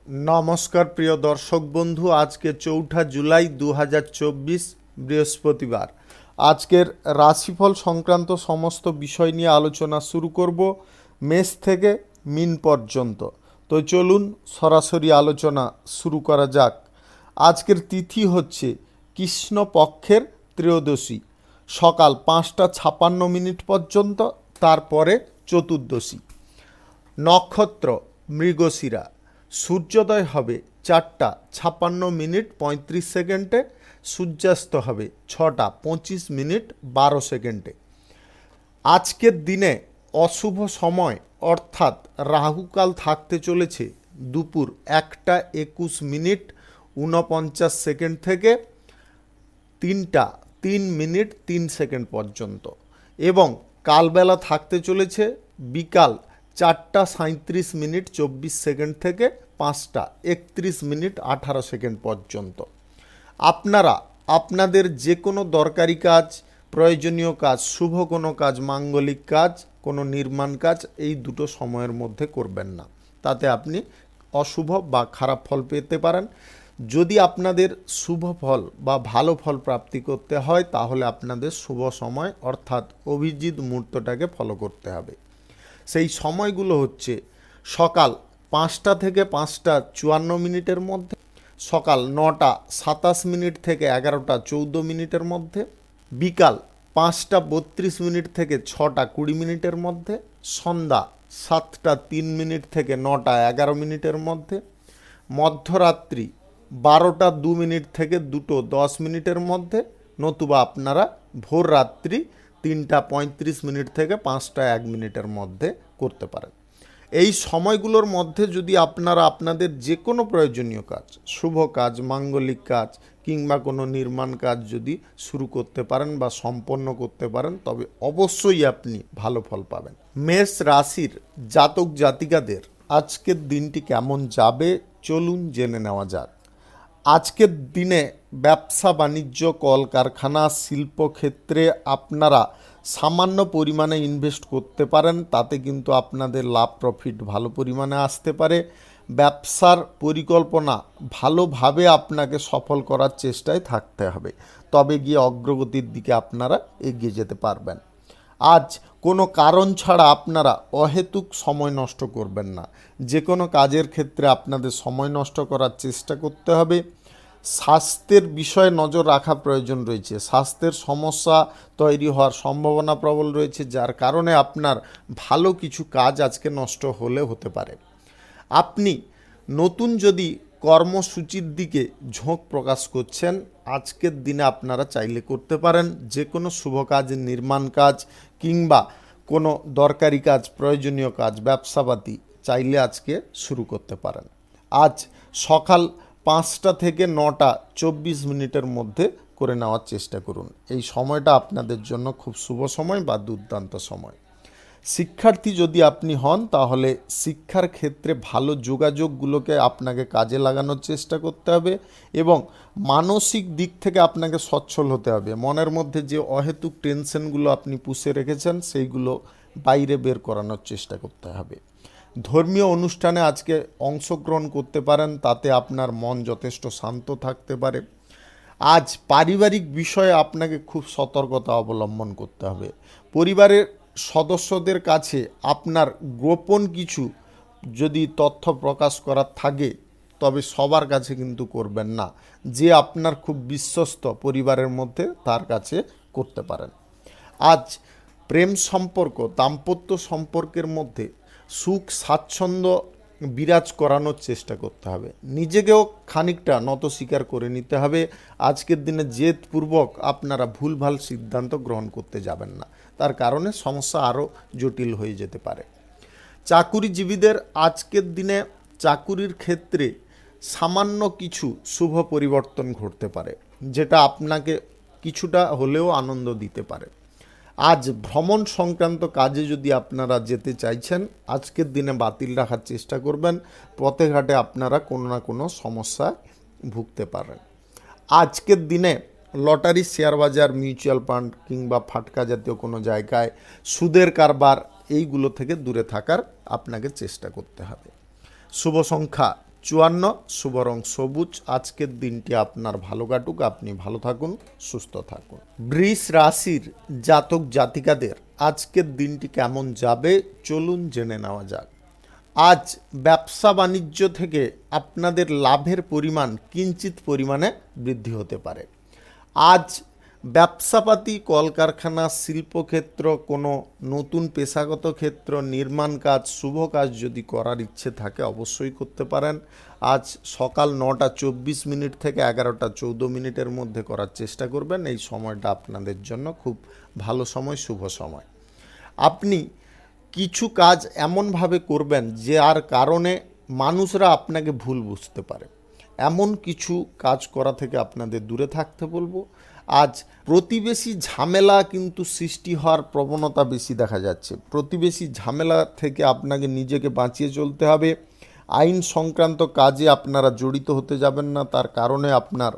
নমস্কার প্রিয় দর্শক বন্ধু, আজকে 4 জুলাই 2024 বৃহস্পতিবার। আজকের রাশিফল সংক্রান্ত সমস্ত বিষয় নিয়ে আলোচনা শুরু করব মেষ থেকে মিন পর্যন্ত। তো চলুন সরাসরি আলোচনা শুরু করা যাক। আজকের তিথি হচ্ছে কৃষ্ণপক্ষের ত্রয়োদশী, সকাল 5টা 56 পর্যন্ত, তারপরে চতুর্দশী। নক্ষত্র মৃগশিরা, সূর্যোদয় হবে 4টা 56 মিনিট 35 সেকেন্ডে, সূর্যাস্ত হবে 6টা 25 মিনিট 12 সেকেন্ডে। আজকের দিনে অশুভ সময় অর্থাৎ রাহুকাল থাকতে চলেছে দুপুর 1টা 21 মিনিট 49 সেকেন্ড থেকে 3টা 3 মিনিট 3 সেকেন্ড পর্যন্ত, এবং কালবেলা থাকতে চলেছে বিকাল 4টা 37 মিনিট 24 সেকেন্ড থেকে 5টা 31 মিনিট 18 সেকেন্ড পর্যন্ত। আপনারা আপনাদের যে কোনো দরকারি কাজ, প্রয়োজনীয় কাজ, শুভ কোনো কাজ, মাঙ্গলিক কাজ, কোনো নির্মাণ কাজ এই দুটো সময়ের মধ্যে করবেন না, তাতে আপনি অশুভ বা খারাপ ফল পেতে পারেন। যদি আপনাদের শুভ ফল বা ভালো ফল প্রাপ্তি করতে হয় তাহলে আপনাদের শুভ সময় অর্থাৎ অভিজিৎ মুহূর্তটাকে ফলো করতে হবে। সেই সময়গুলো হচ্ছে সকাল 5টা থেকে 5টা 54 মিনিটের মধ্যে, সকাল 9টা 27 মিনিট থেকে 11টা 14 মিনিটের মধ্যে, বিকাল 5টা 32 মিনিট থেকে 6টা 20 মিনিটের মধ্যে, সন্ধ্যা 7টা 3 মিনিট থেকে 9টা 11 মিনিটের মধ্যে, মধ্যরাত্রি 12টা 2 মিনিট থেকে 2টো 10 মিনিটের মধ্যে, নতুবা আপনারা ভোর রাত্রি 3টা 35 মিনিট থেকে 5টা 1 মিনিটের মধ্যে করতে পারেন। এই সময়গুলোর মধ্যে যদি আপনারা আপনাদের যে কোনো প্রয়োজনীয় কাজ, শুভ কাজ, মাঙ্গলিক কাজ কিংবা কোনো নির্মাণ কাজ যদি শুরু করতে পারেন বা সম্পন্ন করতে পারেন তবে অবশ্যই আপনি ভালো ফল পাবেন। মেষ রাশির জাতক জাতিকাদের আজকের দিনটি কেমন যাবে চলুন জেনে নেওয়া যাক। আজকের দিনে ব্যবসা বাণিজ্য, কলকারখানা, শিল্পক্ষেত্রে আপনারা সামান্য পরিমাণে ইনভেস্ট করতে পারেন, তাতে কিন্তু আপনাদের লাভ প্রফিট ভালো পরিমাণে আসতে পারে। ব্যবসার পরিকল্পনা ভালোভাবে আপনাকে সফল করার চেষ্টায় থাকতে হবে, তবে গিয়ে অগ্রগতির দিকে আপনারা এগিয়ে যেতে পারবেন। আজ কোনো কারণ ছাড়া আপনারা অহেতুক সময় নষ্ট করবেন না। যে কোনো কাজের ক্ষেত্রে আপনাদের সময় নষ্ট করার চেষ্টা করতে হবে। স্বাস্থ্যের বিষয়ে নজর রাখা প্রয়োজন রয়েছে। স্বাস্থ্যের সমস্যা তৈরি হওয়ার সম্ভাবনা প্রবল রয়েছে, যার কারণে আপনার ভালো কিছু কাজ আজকে নষ্ট হলে হতে পারে। আপনি নতুন যদি কর্মসূচির দিকে ঝোঁক প্রকাশ করছেন, আজকের দিনে আপনারা চাইলে করতে পারেন। যে কোনো শুভ কাজ, নির্মাণ কাজ কিংবা কোনো দরকারি কাজ, প্রয়োজনীয় কাজ, ব্যবসাপাতি চাইলে আজকে শুরু করতে পারেন। আজ সকাল 5টা থেকে 9টা 24 মিনিটের মধ্যে করে নেওয়ার চেষ্টা করুন। এই সময়টা আপনাদের জন্য খুব শুভ সময় বা দুর্দান্ত সময়। শিক্ষার্থী যদি আপনি হন তাহলে শিক্ষার ক্ষেত্রে ভালো যোগাযোগগুলোকে আপনাকে কাজে লাগানোর চেষ্টা করতে হবে, এবং মানসিক দিক থেকে আপনাকে সচ্ছল হতে হবে। মনের মধ্যে যে অহেতুক টেনশনগুলো আপনি পুষে রেখেছেন সেইগুলো বাইরে বের করানোর চেষ্টা করতে হবে। ধর্মীয় অনুষ্ঠানে আজকে অংশগ্রহণ করতে পারেন, তাতে আপনার মন যথেষ্ট শান্ত থাকতে পারে। আজ পারিবারিক বিষয়ে আপনাকে খুব সতর্কতা অবলম্বন করতে হবে। পরিবারের সদস্যদের কাছে আপনার গোপন কিছু যদি তথ্য প্রকাশ করার থাকে তবে সবার কাছে কিন্তু করবেন না। যে আপনার খুব বিশ্বস্ত পরিবারের মধ্যে তার কাছে করতে পারেন। আজ প্রেম সম্পর্ক, দাম্পত্য সম্পর্কের মধ্যে সুখ স্বাচ্ছন্দ্য বিরাজ করানোর চেষ্টা করতে হবে। নিজেকেও খানিকটা নত স্বীকার করে নিতে হবে। আজকের দিনে জেদপূর্বক আপনারা ভুলভাল সিদ্ধান্ত গ্রহণ করতে যাবেন না, তার কারণে সমস্যা আরও জটিল হয়ে যেতে পারে। চাকুরিজীবীদের আজকের দিনে চাকুরির ক্ষেত্রে সামান্য কিছু শুভ পরিবর্তন ঘটতে পারে, যেটা আপনাকে কিছুটা হলেও আনন্দ দিতে পারে। আজ ভ্রমণ সংক্রান্ত কাজে যদি আপনারা যেতে চাইছেন, আজকের দিনে বাতিল রাখার চেষ্টা করবেন। পথে ঘাটে আপনারা কোনো না কোনো সমস্যায় ভুগতে পারেন। আজকের দিনে লটারি, শেয়ার বাজার, মিউচুয়াল ফান্ড কিংবা ফাটকা জাতীয় কোনো জায়গায় সুদের কারবার এইগুলো থেকে দূরে থাকার আপনাকে চেষ্টা করতে হবে। শুভ সংখ্যা 54, শুভ রং সবুজ। আজকের দিনটি আপনার ভালো কাটুক, আপনি ভালো থাকুন, সুস্থ থাকুন। বৃষ রাশির জাতক জাতিকাদের আজকের দিনটি কেমন যাবে চলুন জেনে নেওয়া যাক। আজ ব্যবসা বাণিজ্য থেকে আপনাদের লাভের পরিমাণ কিঞ্চিত পরিমাণে বৃদ্ধি হতে পারে। আজ ব্যবসাপাতি, কলকারখানা, শিল্পক্ষেত্র, কোনো নতুন পেশাগত ক্ষেত্র, নির্মাণ কাজ, শুভ কাজ যদি করার ইচ্ছে থাকে অবশ্যই করতে পারেন। আজ সকাল 9:24 থেকে 11:14 মধ্যে করার চেষ্টা করবেন। এই সময়টা আপনাদের জন্য খুব ভালো সময়, শুভ সময়। আপনি কিছু কাজ এমনভাবে করবেন যার কারণে মানুষরা আপনাকে ভুল বুঝতে পারে। এমন কিছু কাজ করা থেকে আপনাদের দূরে থাকতে বলবো। আজ প্রতিবেশী ঝামেলা কিন্তু সৃষ্টি হওয়ার প্রবণতা বেশি দেখা যাচ্ছে। প্রতিবেশী ঝামেলা থেকে আপনাকে নিজেকে বাঁচিয়ে চলতে হবে। আইন সংক্রান্ত কাজে আপনারা জড়িত হতে যাবেন না, তার কারণে আপনার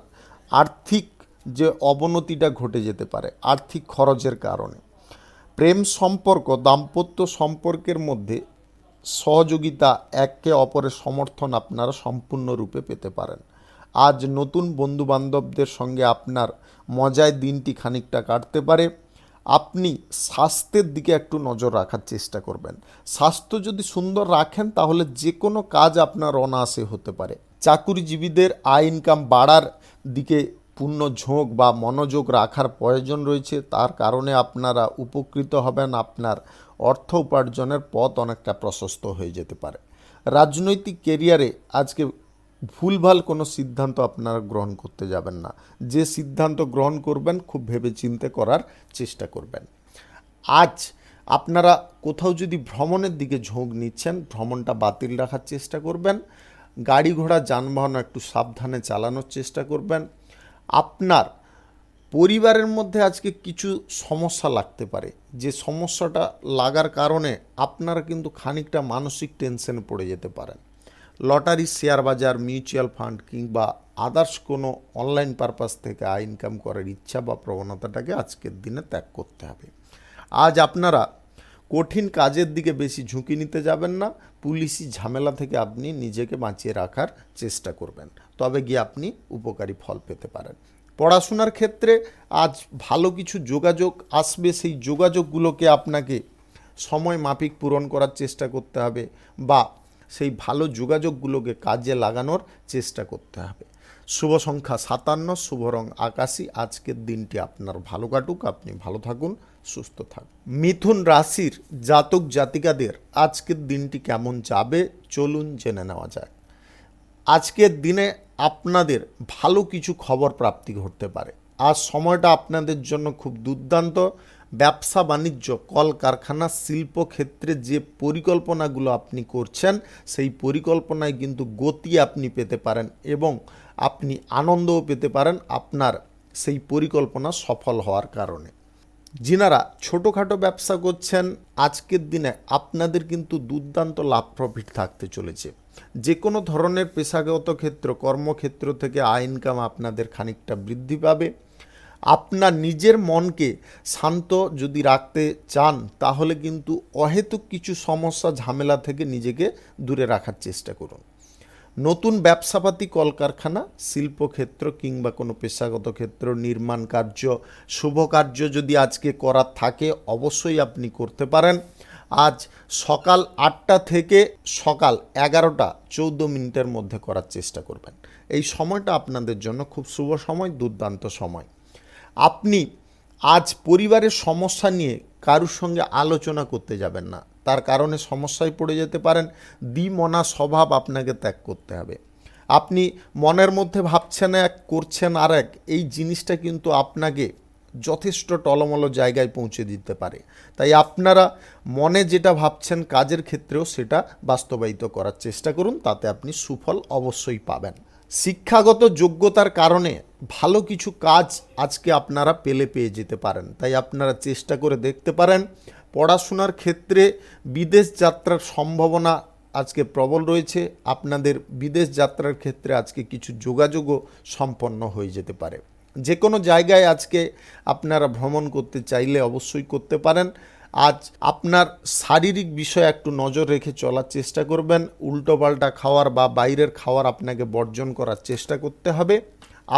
আর্থিক যে অবনতিটা ঘটে যেতে পারে আর্থিক খরচের কারণে। প্রেম সম্পর্ক, দাম্পত্য সম্পর্কের মধ্যে সহযোগিতা, একে অপরের সমর্থন আপনারা সম্পূর্ণরূপে পেতে পারেন। আজ নতুন বন্ধুবান্ধবদের সঙ্গে আপনার মজায় দিনটি খানিকটা কাটতে পারে। আপনি স্বাস্থ্যের দিকে একটু নজর রাখার চেষ্টা করবেন। স্বাস্থ্য যদি সুন্দর রাখেন তাহলে যে কোনো কাজ আপনার অনায়াসে হতে পারে। চাকুরিজীবীদের আয় ইনকাম বাড়ার দিকে পূর্ণ ঝোঁক বা মনোযোগ রাখার প্রয়োজন রয়েছে, তার কারণে আপনারা উপকৃত হবেন। আপনার অর্থ উপার্জনের পথ অনেকটা প্রশস্ত হয়ে যেতে পারে। রাজনৈতিক কেরিয়ারে আজকে ভুলভাল কোনো সিদ্ধান্ত আপনারা গ্রহণ করতে যাবেন না। যে সিদ্ধান্ত গ্রহণ করবেন খুব ভেবেচিন্তে করার চেষ্টা করবেন। আজ আপনারা কোথাও যদি ভ্রমণের দিকে ঝোঁক নিচ্ছেন, ভ্রমণটা বাতিল রাখার চেষ্টা করবেন। গাড়ি ঘোড়া যানবাহন একটু সাবধানে চালানোর চেষ্টা করবেন। আপনার পরিবারের মধ্যে আজকে কিছু সমস্যা লাগতে পারে, যে সমস্যাটা লাগার কারণে আপনারা কিন্তু খানিকটা মানসিক টেনশনে পড়ে যেতে পারেন। লটারি, শেয়ার বাজার, মিউচুয়াল ফান্ড কিংবা আদার্স কোনো অনলাইন পারপাস থেকে আয় ইনকাম করার ইচ্ছা বা প্রবণতাটাকে আজকের দিনে ত্যাগ করতে হবে। আজ আপনারা কঠিন কাজের দিকে বেশি ঝুঁকি নিতে যাবেন না। পুলিশি ঝামেলা থেকে আপনি নিজেকে বাঁচিয়ে রাখার চেষ্টা করবেন, তবে গিয়ে আপনি উপকারী ফল পেতে পারেন। পড়াশোনার ক্ষেত্রে আজ ভালো কিছু যোগাযোগ আসবে, সেই যোগাযোগগুলোকে আপনাকে সময় মাফিক পূরণ করার চেষ্টা করতে হবে বা সেই ভালো যোগাযোগগুলোকে কাজে লাগানোর চেষ্টা করতে হবে। শুভ সংখ্যা 57, শুভ রং আকাশী। আজকের দিনটি আপনার ভালো কাটুক, আপনি ভালো থাকুন, সুস্থ থাকুন। মিথুন রাশির জাতক জাতিকাদের আজকের দিনটি কেমন যাবে চলুন জেনে নেওয়া যায়। আজকের দিনে আপনাদের ভালো কিছু খবর প্রাপ্তি ঘটতে পারে। আজ সময়টা আপনাদের জন্য খুব দুর্দান্ত। ব্যবসা বাণিজ্য, কলকারখানা, শিল্পক্ষেত্রে যে পরিকল্পনাগুলো আপনি করছেন সেই পরিকল্পনায় কিন্তু গতি আপনি পেতে পারেন এবং আপনি আনন্দও পেতে পারেন আপনার সেই পরিকল্পনা সফল হওয়ার কারণে। যিনারা ছোটোখাটো ব্যবসা করছেন আজকের দিনে আপনাদের কিন্তু দুর্দান্ত লাভ প্রফিট থাকতে চলেছে। যে কোনো ধরনের পেশাগত ক্ষেত্র, কর্মক্ষেত্র থেকে আয় ইনকাম আপনাদের খানিকটা বৃদ্ধি পাবে। আপনার নিজের মনকে শান্ত যদি রাখতে চান তাহলে কিন্তু অহেতুক কিছু সমস্যা ঝামেলা থেকে নিজেকে দূরে রাখার চেষ্টা করুন। নতুন ব্যবসাপাতি, কলকারখানা, শিল্পক্ষেত্র কিংবা কোনো পেশাগত ক্ষেত্র, নির্মাণ কার্য, শুভ কার্য যদি আজকে করার থাকে অবশ্যই আপনি করতে পারেন। আজ সকাল 8টা থেকে সকাল 11:14 মধ্যে করার চেষ্টা করবেন। এই সময়টা আপনাদের জন্য খুব শুভ সময়, দুর্দান্ত সময়। আপনি আজ পরিবারের সমস্যা নিয়ে কারুর সঙ্গে আলোচনা করতে যাবেন না, তার কারণে সমস্যায় পড়ে যেতে পারেন। দ্বিমনা স্বভাব আপনাকে ত্যাগ করতে হবে। আপনি মনের মধ্যে ভাবছেন এক, করছেন আর এক, এই জিনিসটা কিন্তু আপনাকে যথেষ্ট টলমলো জায়গায় পৌঁছে দিতে পারে। তাই আপনারা মনে যেটা ভাবছেন কাজের ক্ষেত্রেও সেটা বাস্তবায়িত করার চেষ্টা করুন, তাতে আপনি সুফল অবশ্যই পাবেন। শিক্ষাগত যোগ্যতার কারণে ভালো কিছু কাজ আজকে আপনারা পেয়ে যেতে পারেন, তাই আপনারা চেষ্টা করে দেখতে পারেন। পড়াশোনার ক্ষেত্রে বিদেশ যাত্রার সম্ভাবনা আজকে প্রবল রয়েছে। আপনাদের বিদেশ যাত্রার ক্ষেত্রে আজকে কিছু যোগাযোগও সম্পন্ন হয়ে যেতে পারে। যে কোনো জায়গায় আজকে আপনারা ভ্রমণ করতে চাইলে অবশ্যই করতে পারেন। আজ আপনার শারীরিক বিষয়ে একটু নজর রেখে চলার চেষ্টা করবেন। উল্টোপাল্টা খাওয়ার বা বাইরের খাওয়ার আপনাকে বর্জন করার চেষ্টা করতে হবে।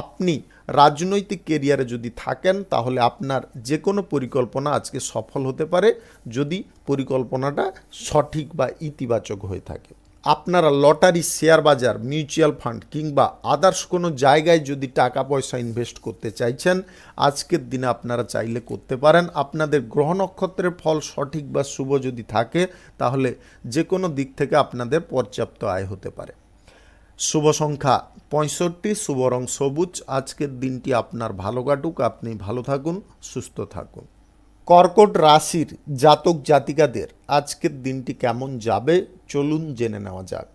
আপনি রাজনৈতিক কেরিয়ারে যদি থাকেন তাহলে আপনার যে কোনো পরিকল্পনা আজকে সফল হতে পারে, যদি পরিকল্পনাটা সঠিক বা ইতিবাচক হয়ে থাকে। আপনারা লটারি, শেয়ার বাজার, মিউচুয়াল ফান্ড কিংবা আদার্স কোনো জায়গায় যদি টাকা পয়সা ইনভেস্ট করতে চাইছেন, আজকের দিনে আপনারা চাইলে করতে পারেন। আপনাদের গ্রহ নক্ষত্রের ফল সঠিক বা শুভ যদি থাকে তাহলে যে কোনো দিক থেকে আপনাদের পর্যাপ্ত আয় হতে পারে। শুভ সংখ্যা 65, শুভ রং সবুজ। আজকের দিনটি আপনার ভালো কাটুক, আপনি ভালো থাকুন, সুস্থ থাকুন। কর্কট রাশির জাতক জাতিকাদের আজকের দিনটি কেমন যাবে চলুন জেনে নেওয়া যাক।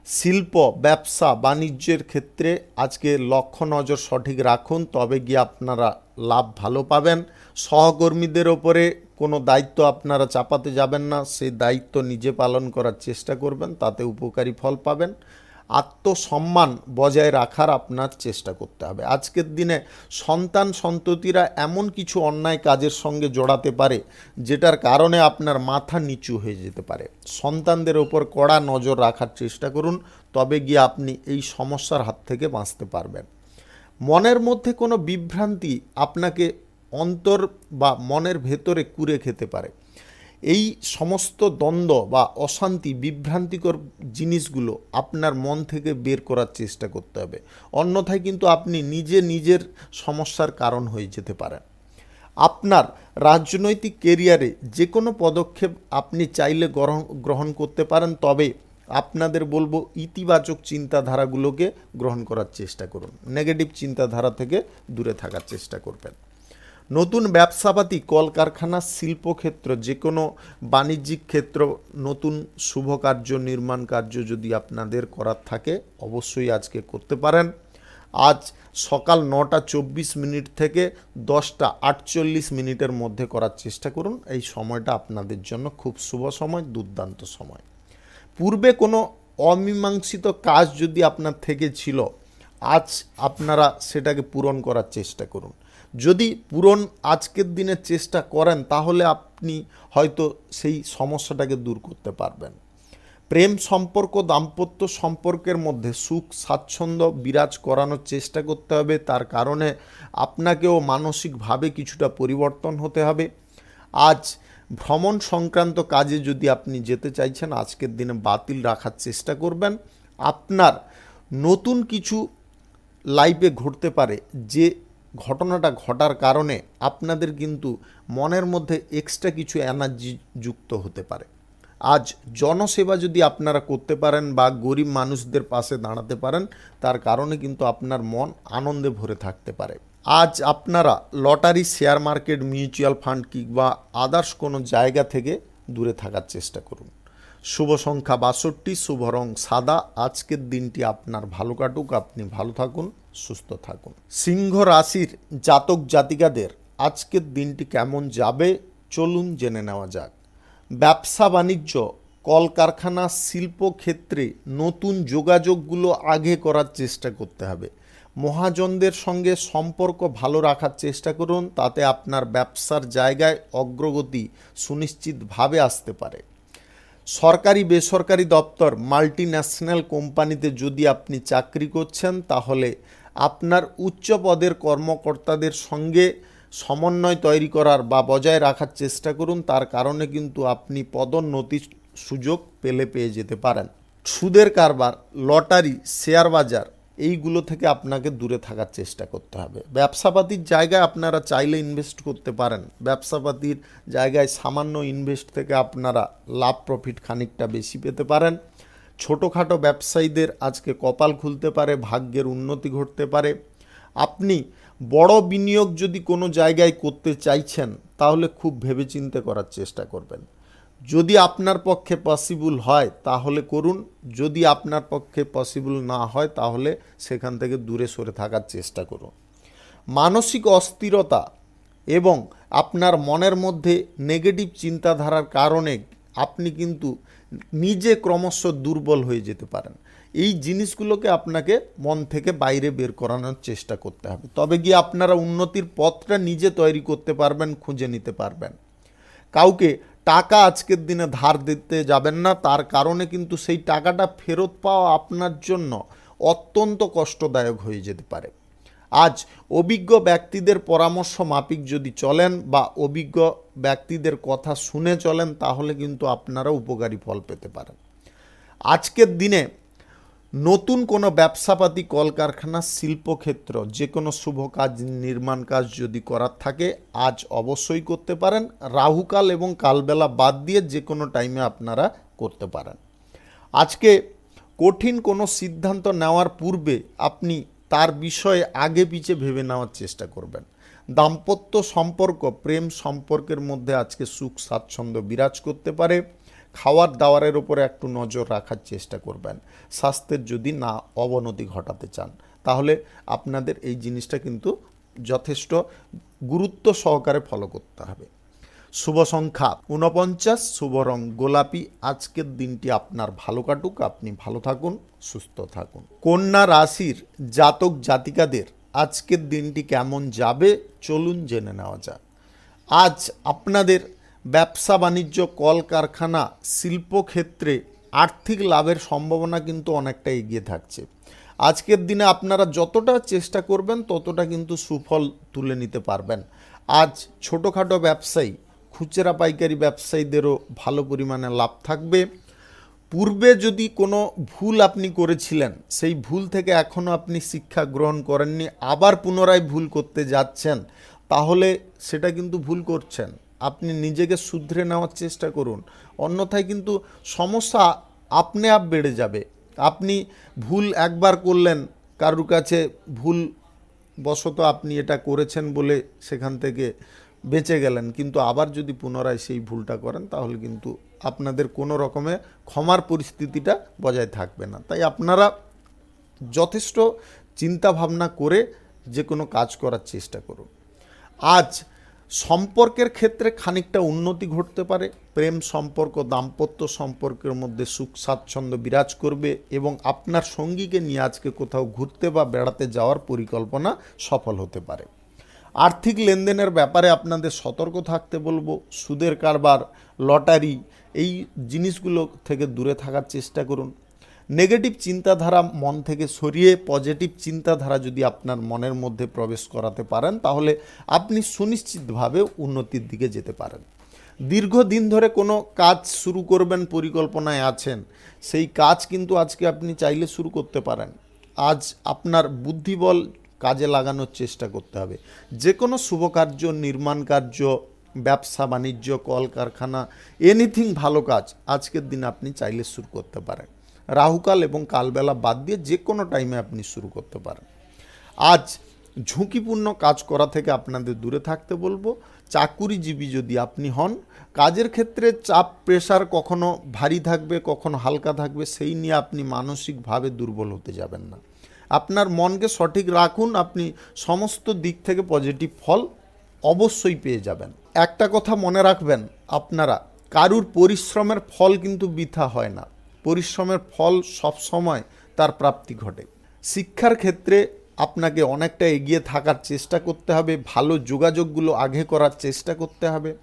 শিল্প, ব্যবসা, বাণিজ্যের ক্ষেত্রে আজকে লক্ষ্য নজর সঠিক রাখুন, তবে গিয়ে আপনারা লাভ ভালো পাবেন। সহকর্মীদের ওপরে কোনো দায়িত্ব আপনারা চাপাতে যাবেন না, সেই দায়িত্ব নিজে পালন করার চেষ্টা করবেন, তাতে উপকারী ফল পাবেন। আত্মসম্মান বজায় রাখার আপনার চেষ্টা করতে হবে। আজকের দিনে সন্তান সন্ততিরা এমন কিছু অন্যায় কাজের সঙ্গে জড়াতে পারে যেটার কারণে আপনার মাথা নিচু হয়ে যেতে পারে। সন্তানদের ওপর কড়া নজর রাখার চেষ্টা করুন, তবে গিয়ে আপনি এই সমস্যার হাত থেকে বাঁচতে পারবেন। মনের মধ্যে কোনো বিভ্রান্তি আপনাকে অন্তর বা মনের ভেতরে কুরে খেতে পারে। এই সমস্ত দ্বন্দ্ব বা অশান্তি, বিভ্রান্তিকর জিনিসগুলো আপনার মন থেকে বের করার চেষ্টা করতে হবে, অন্যথায় কিন্তু আপনি নিজের সমস্যার কারণ হয়ে যেতে পারেন। আপনার রাজনৈতিক কেরিয়ারে যে কোনো পদক্ষেপ আপনি চাইলে গ্রহণ করতে পারেন, তবে আপনাদের বলবো ইতিবাচক চিন্তাধারাগুলোকে গ্রহণ করার চেষ্টা করুন, নেগেটিভ চিন্তাধারা থেকে দূরে থাকার চেষ্টা করবেন। নতুন ব্যবসাপাতি, কলকারখানা, শিল্পক্ষেত্র, যে কোনো বাণিজ্যিক ক্ষেত্র, নতুন শুভ কার্য, নির্মাণ কার্য যদি আপনাদের করার থাকে অবশ্যই আজকে করতে পারেন। আজ সকাল 9:24 থেকে 10:48 মধ্যে করার চেষ্টা করুন। এই সময়টা আপনাদের জন্য খুব শুভ সময়, দুর্দান্ত সময়। পূর্বে কোনো অমীমাংসিত কাজ যদি আপনার থেকে ছিল, আজ আপনারা সেটাকে পূরণ করার চেষ্টা করুন। যদি পূরণ আজকের দিনে চেষ্টা করেন তাহলে আপনি হয়তো সেই সমস্যাটাকে দূর করতে পারবেন। প্রেম সম্পর্ক, দাম্পত্য সম্পর্কের মধ্যে সুখ স্বাচ্ছন্দ্য বিরাজ করানোর চেষ্টা করতে হবে, তার কারণে আপনাকেও মানসিকভাবে কিছুটা পরিবর্তন হতে হবে। আজ ভ্রমণ সংক্রান্ত কাজে যদি আপনি যেতে চাইছেন, আজকের দিনে বাতিল রাখার চেষ্টা করবেন। আপনার নতুন কিছু লাইফে ঘটতে পারে, যে ঘটনাটা ঘটার কারণে আপনাদের কিন্তু মনের মধ্যে এক্সট্রা কিছু এনার্জি যুক্ত হতে পারে। আজ জনসেবা যদি আপনারা করতে পারেন বা গরিব মানুষদের পাশে দাঁড়াতে পারেন, তার কারণে কিন্তু আপনার মন আনন্দে ভরে থাকতে পারে। আজ আপনারা lottery, share market, mutual fund কিংবা আদার্স কোনো জায়গা থেকে দূরে থাকার চেষ্টা করুন। শুভ সংখ্যা 62, শুভ রং সাদা। আজকের দিনটি আপনার ভালো কাটুক, আপনি ভালো থাকুন, সুস্থ থাকুন। সিংহ রাশির জাতক জাতিকাদের আজকের দিনটি কেমন যাবে চলুন জেনে নেওয়া যাক। ব্যবসা বাণিজ্য, কলকারখানা, শিল্পক্ষেত্রে নতুন যোগাযোগগুলো আগে করার চেষ্টা করতে হবে। মহাজনদের সঙ্গে সম্পর্ক ভালো রাখার চেষ্টা করুন, তাতে আপনার ব্যবসার জায়গায় অগ্রগতি সুনিশ্চিতভাবে আসতে পারে। সরকারি বেসরকারি দপ্তর, মাল্টি ন্যাশনাল কোম্পানিতে যদি আপনি চাকরি করছেন তাহলে আপনার উচ্চ পদের কর্মকর্তাদের সঙ্গে সমন্বয় তৈরি করার বা বজায় রাখার চেষ্টা করুন, তার কারণে কিন্তু আপনি পদোন্নতির সুযোগ পেয়ে যেতে পারেন। সুদের কারবার, লটারি, শেয়ার বাজার এইগুলো থেকে আপনাকে দূরে থাকার চেষ্টা করতে হবে। ব্যবসাপাতির জায়গায় আপনারা চাইলে ইনভেস্ট করতে পারেন। ব্যবসাপাতির জায়গায় সামান্য ইনভেস্ট থেকে আপনারা লাভ প্রফিট খানিকটা বেশি পেতে পারেন। ছোটোখাটো ব্যবসায়ীদের আজকে কপাল খুলতে পারে, ভাগ্যের উন্নতি ঘটতে পারে। আপনি বড় বিনিয়োগ যদি কোনো জায়গায় করতে চাইছেন তাহলে খুব ভেবেচিন্তে করার চেষ্টা করবেন। যদি আপনার পক্ষে পসিবল হয় তাহলে করুন, যদি আপনার পক্ষে পসিবল না হয় তাহলে সেখান থেকে দূরে সরে থাকার চেষ্টা করুন। মানসিক অস্থিরতা এবং আপনার মনের মধ্যে নেগেটিভ চিন্তাধারার কারণে আপনি কিন্তু নিজে ক্রমশ দুর্বল হয়ে যেতে পারেন। এই জিনিসগুলোকে আপনাকে মন থেকে বাইরে বের করানোর চেষ্টা করতে হবে, তবে গিয়ে আপনারা উন্নতির পথটা নিজে তৈরি করতে পারবেন, খুঁজে নিতে পারবেন। কাউকে টাকা আজকের দিনে ধার দিতে যাবেন না, তার কারণে কিন্তু সেই টাকাটা ফেরত পাওয়া আপনার জন্য অত্যন্ত কষ্টদায়ক হয়ে যেতে পারে। আজ অভিজ্ঞ ব্যক্তিদের পরামর্শ মাফিক যদি চলেন বা অভিজ্ঞ ব্যক্তিদের কথা শুনে চলেন, তাহলে কিন্তু আপনারা উপকারী ফল পেতে পারেন। আজকের দিনে নতুন কোনো ব্যবসাপাতি, কলকারখানা, শিল্পক্ষেত্র, যে কোনো শুভ কাজ, নির্মাণ কাজ যদি করার থাকে আজ অবশ্যই করতে পারেন। রাহুকাল এবং কালবেলা বাদ দিয়ে যে কোনো টাইমে আপনারা করতে পারেন। আজকে কঠিন কোনো সিদ্ধান্ত নেওয়ার পূর্বে আপনি তার বিষয়ে আগে পিছে ভেবে নেওয়ার চেষ্টা করবেন। দাম্পত্য সম্পর্ক, প্রেম সম্পর্কের মধ্যে আজকে সুখ স্বাচ্ছন্দ্য বিরাজ করতে পারে। খাওয়ার দাওয়ারের উপরে একটু নজর রাখার চেষ্টা করবেন। স্বাস্থ্যের যদি না অবনতি ঘটাতে চান, তাহলে আপনাদের এই জিনিসটা কিন্তু যথেষ্ট গুরুত্ব সহকারে ফলো করতে হবে। শুভ সংখ্যা 49, শুভ রং গোলাপি। আজকের দিনটি আপনার ভালো কাটুক, আপনি ভালো থাকুন, সুস্থ থাকুন। কন্যা রাশির জাতক জাতিকাদের আজকের দিনটি কেমন যাবে চলুন জেনে নেওয়া যাক। আজ আপনাদের ব্যবসা বাণিজ্য, কলকারখানা, শিল্পক্ষেত্রে আর্থিক লাভের সম্ভাবনা কিন্তু অনেকটা এগিয়ে থাকছে। আজকের দিনে আপনারা যতটা চেষ্টা করবেন ততটা কিন্তু সুফল তুলে নিতে পারবেন। আজ ছোটোখাটো ব্যবসায়ী, খুচরা পাইকারি ব্যবসায়ীদেরও ভালো পরিমাণে লাভ থাকবে। পূর্বে যদি কোনো ভুল আপনি করেছিলেন, সেই ভুল থেকে এখনও আপনি শিক্ষা গ্রহণ করেননি, আবার পুনরায় ভুল করতে যাচ্ছেন, তাহলে সেটা কিন্তু ভুল করছেন। আপনি নিজেকে শুধরে নেওয়ার চেষ্টা করুন, অন্যথায় কিন্তু সমস্যা আপনি আপ বেড়ে যাবে। আপনি ভুল একবার করলেন, কারুর কাছে ভুল বশত আপনি এটা করেছেন বলে সেখান থেকে বেঁচে গেলেন, কিন্তু আবার যদি পুনরায় সেই ভুলটা করেন তাহলে কিন্তু আপনাদের কোনো রকমে ক্ষমার পরিস্থিতিটা বজায় থাকবে না। তাই আপনারা যথেষ্ট চিন্তা ভাবনা করে যে কোনো কাজ করার চেষ্টা করুন। আজ সম্পর্কের ক্ষেত্রে খানিকটা উন্নতি ঘটতে পারে। প্রেম সম্পর্ক, দাম্পত্য সম্পর্কের মধ্যে সুখ স্বাচ্ছন্দ্য বিরাজ করবে এবং আপনার সঙ্গীকে নিয়ে আজকে কোথাও ঘুরতে বা বেড়াতে যাওয়ার পরিকল্পনা সফল হতে পারে। আর্থিক লেনদেনের ব্যাপারে আপনাদের সতর্ক থাকতে বলবো। সুদের কারবার, লটারি, এই জিনিসগুলো থেকে দূরে থাকার চেষ্টা করুন। নেগেটিভ চিন্তাধারা মন থেকে সরিয়ে পজিটিভ চিন্তাধারা যদি আপনার মনের মধ্যে প্রবেশ করাতে পারেন, তাহলে আপনি সুনিশ্চিতভাবে উন্নতির দিকে যেতে পারেন। দীর্ঘদিন ধরে কোনো কাজ শুরু করবেন পরিকল্পনায় আছেন, সেই কাজ কিন্তু আজকে আপনি চাইলে শুরু করতে পারেন। আজ আপনার বুদ্ধিবল কাজে লাগানোর চেষ্টা করতে হবে। যে কোনো শুভ কার্য, নির্মাণ কার্য, ব্যবসা বাণিজ্য, কলকারখানা, এনিথিং ভালো কাজ আজকের দিনে আপনি চাইলে শুরু করতে পারেন। রাহুকাল এবং কালবেলা বাদ দিয়ে যে কোনো টাইমে আপনি শুরু করতে পারেন। আজ ঝুঁকিপূর্ণ কাজ করা থেকে আপনাদের দূরে থাকতে বলবো। চাকুরিজীবী যদি আপনি হন, কাজের ক্ষেত্রে চাপ, প্রেশার কখনো ভারী থাকবে, কখনো হালকা থাকবে, সেই নিয়ে আপনি মানসিকভাবে দুর্বল হতে যাবেন না। আপনার মনকে সঠিক রাখুন, আপনি সমস্ত দিক থেকে পজিটিভ ফল অবশ্যই পেয়ে যাবেন। একটা কথা মনে রাখবেন, আপনারা কারুর পরিশ্রমের ফল কিন্তু বৃথা হয় না। পরিশ্রমের ফল সবসময় তার প্রাপ্তি ঘটে। শিক্ষার ক্ষেত্রে আপনাকে অনেকটা এগিয়ে থাকার চেষ্টা করতে হবে, ভালো যোগাযোগগুলো আগে করার চেষ্টা করতে হবে।